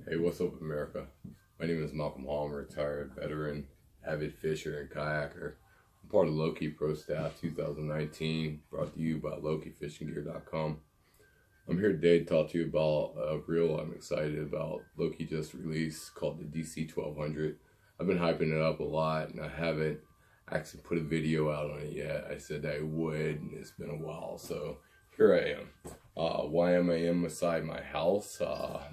Hey, what's up, America? My name is Malcolm Hall. I'm a retired veteran, avid fisher, and kayaker. I'm part of Loki Pro Staff 2019, brought to you by LokiFishingGear.com. I'm here today to talk to you about a reel I'm excited about. Loki just released called the DC1200. I've been hyping it up a lot, and I haven't actually put a video out on it yet. I said I would, and it's been a while, so here I am. Why am I inside my house?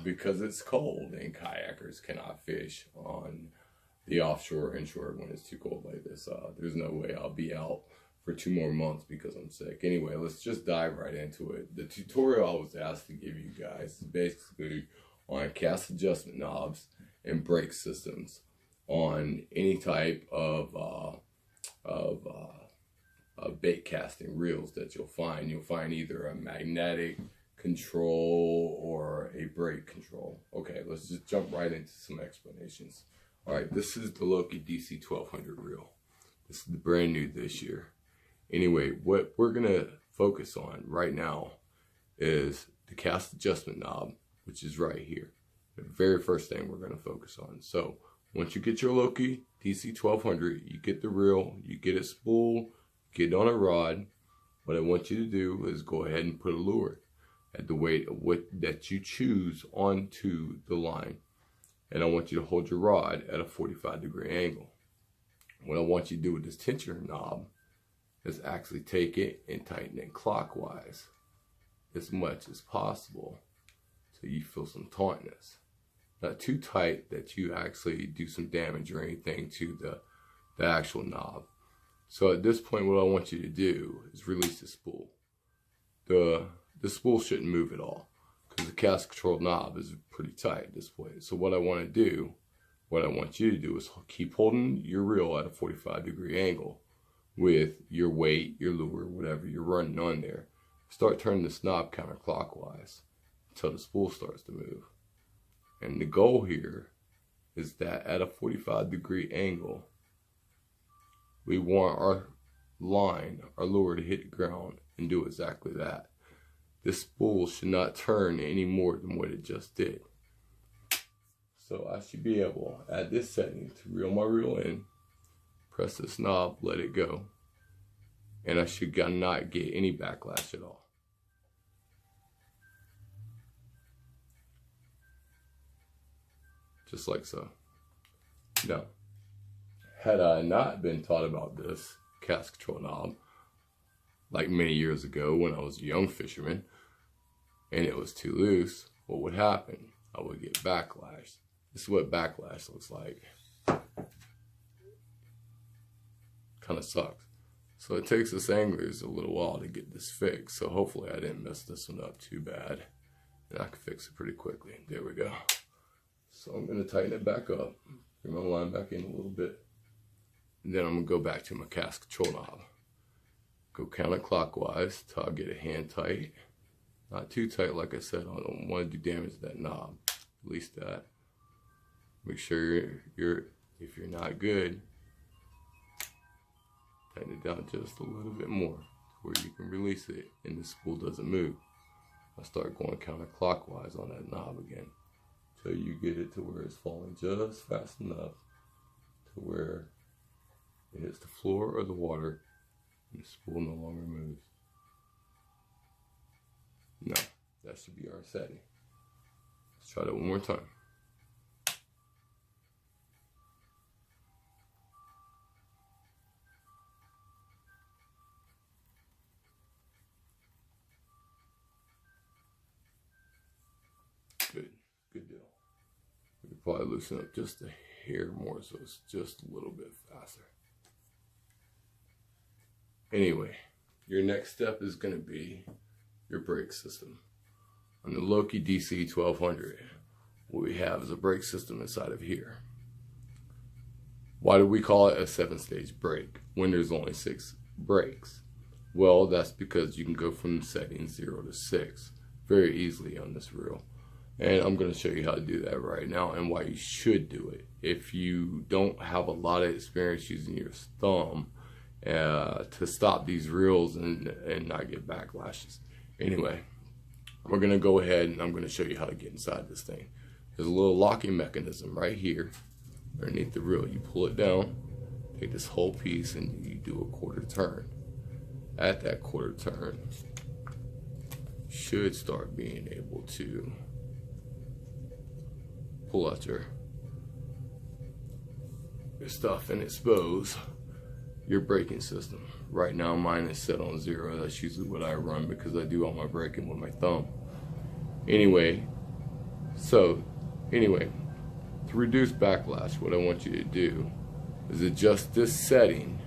Because it's cold and kayakers cannot fish on the offshore inshore when it's too cold like this. There's no way I'll be out for 2 more months because I'm sick. Anyway, let's just dive right into it. The tutorial I was asked to give you guys is basically on cast adjustment knobs and brake systems on any type of bait casting reels that you'll find. You'll find either a magnetic control or a brake control. Okay, let's just jump right into some explanations. All right, this is the Loki DC1200 reel. This is the brand new this year. Anyway, what we're gonna focus on right now is the cast adjustment knob, which is right here. The very first thing we're gonna focus on. So once you get your Loki DC1200, you get the reel, you get it spooled, get it on a rod. What I want you to do is go ahead and put a lure at the weight of what that you choose onto the line. And I want you to hold your rod at a 45-degree angle. What I want you to do with this tensioner knob is actually take it and tighten it clockwise as much as possible so you feel some tautness. Not too tight that you actually do some damage or anything to the actual knob. So at this point, what I want you to do is release the spool. The spool shouldn't move at all because the cast control knob is pretty tight at this point. So what I want you to do is keep holding your reel at a 45-degree angle with your weight, your lure, whatever you're running on there. Start turning this knob counterclockwise until the spool starts to move. And the goal here is that at a 45-degree angle, we want our line, our lure, to hit the ground and do exactly that. This spool should not turn any more than what it just did. So I should be able, at this setting, to reel my reel in, press this knob, let it go, and I should not get any backlash at all. Just like so. Now, had I not been taught about this cast control knob, like many years ago when I was a young fisherman, and it was too loose, what would happen? I would get backlash. This is what backlash looks like. Kind of sucks. So it takes us anglers a little while to get this fixed. So hopefully I didn't mess this one up too bad. And I can fix it pretty quickly. There we go. So I'm going to tighten it back up. Bring my line back in a little bit. And then I'm going to go back to my cast control knob. Go counterclockwise till I get it hand tight. Not too tight, like I said. I don't want to do damage to that knob. Release that. Make sure if you're not good, tighten it down just a little bit more to where you can release it and the spool doesn't move. I start going counterclockwise on that knob again till you get it to where it's falling just fast enough to where it hits the floor or the water and the spool no longer moves. Now, that should be our setting. Let's try that one more time. Good deal. We could probably loosen up just a hair more so it's just a little bit faster. Anyway, your next step is going to be your brake system. On the Loki DC1200, what we have is a brake system inside of here. Why do we call it a 7-stage brake when there's only 6 brakes? Well, that's because you can go from setting 0 to 6 very easily on this reel. And I'm going to show you how to do that right now and why you should do it. If you don't have a lot of experience using your thumb to stop these reels and not get backlashes. Anyway, we're going to go ahead and I'm going to show you how to get inside this thing. there's a little locking mechanism right here underneath the reel. You pull it down, take this whole piece, and you do a quarter turn. At that quarter turn, you should start being able to pull out your stuff and expose your braking system. Right now mine is set on 0. That's usually what I run because I do all my braking with my thumb. Anyway, to reduce backlash, what I want you to do is adjust this setting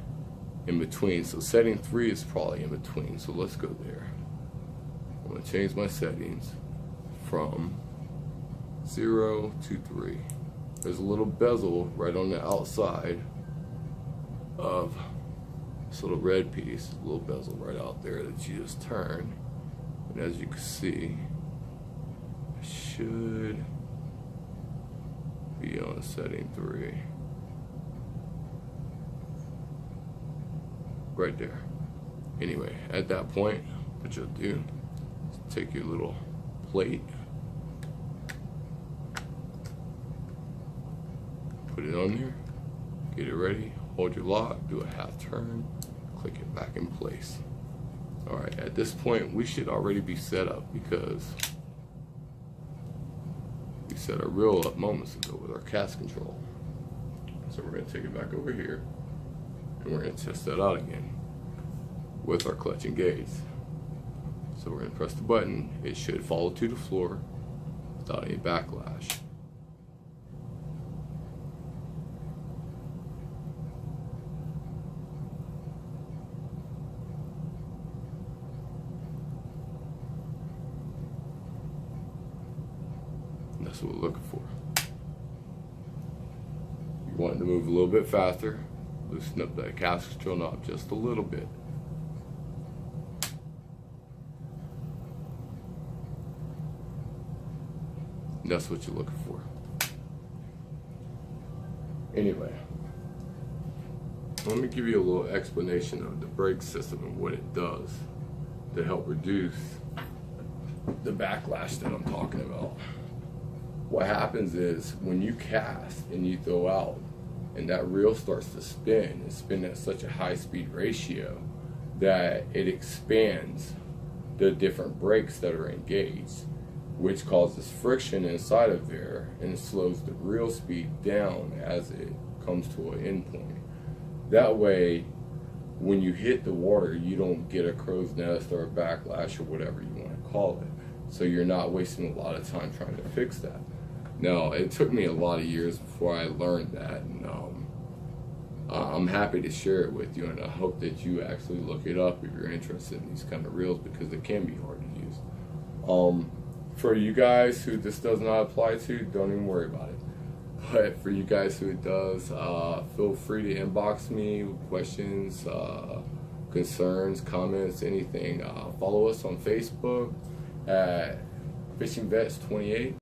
in between. So setting 3 is probably in between, so let's go there. I'm going to change my settings from 0 to 3. There's a little bezel right on the outside of this little red piece, a little bezel right out there that you just turn. And as you can see, it should be on setting 3. Right there. Anyway, at that point, what you'll do is take your little plate, put it on there, get it ready, hold your lock, do a half turn, click it back in place. Alright, at this point we should already be set up because we set our reel up moments ago with our cast control. So we're going to take it back over here and we're going to test that out again with our clutch engaged. So we're going to press the button. It should follow to the floor without any backlash. And that's what we're looking for. You want it to move a little bit faster, loosen up that cast control knob just a little bit. And that's what you're looking for. Anyway, let me give you a little explanation of the brake system and what it does to help reduce the backlash that I'm talking about. What happens is when you cast and you throw out and that reel starts to spin, it's spin at such a high speed ratio that it expands the different brakes that are engaged, which causes friction inside of there and slows the reel speed down as it comes to an end point. That way, when you hit the water, you don't get a crow's nest or a backlash or whatever you want to call it. So you're not wasting a lot of time trying to fix that. Now, it took me a lot of years before I learned that, and I'm happy to share it with you, and I hope that you actually look it up if you're interested in these kind of reels because they can be hard to use. For you guys who this does not apply to, don't even worry about it. But for you guys who it does, feel free to inbox me with questions, concerns, comments, anything. Follow us on Facebook at Fishing Vets 28.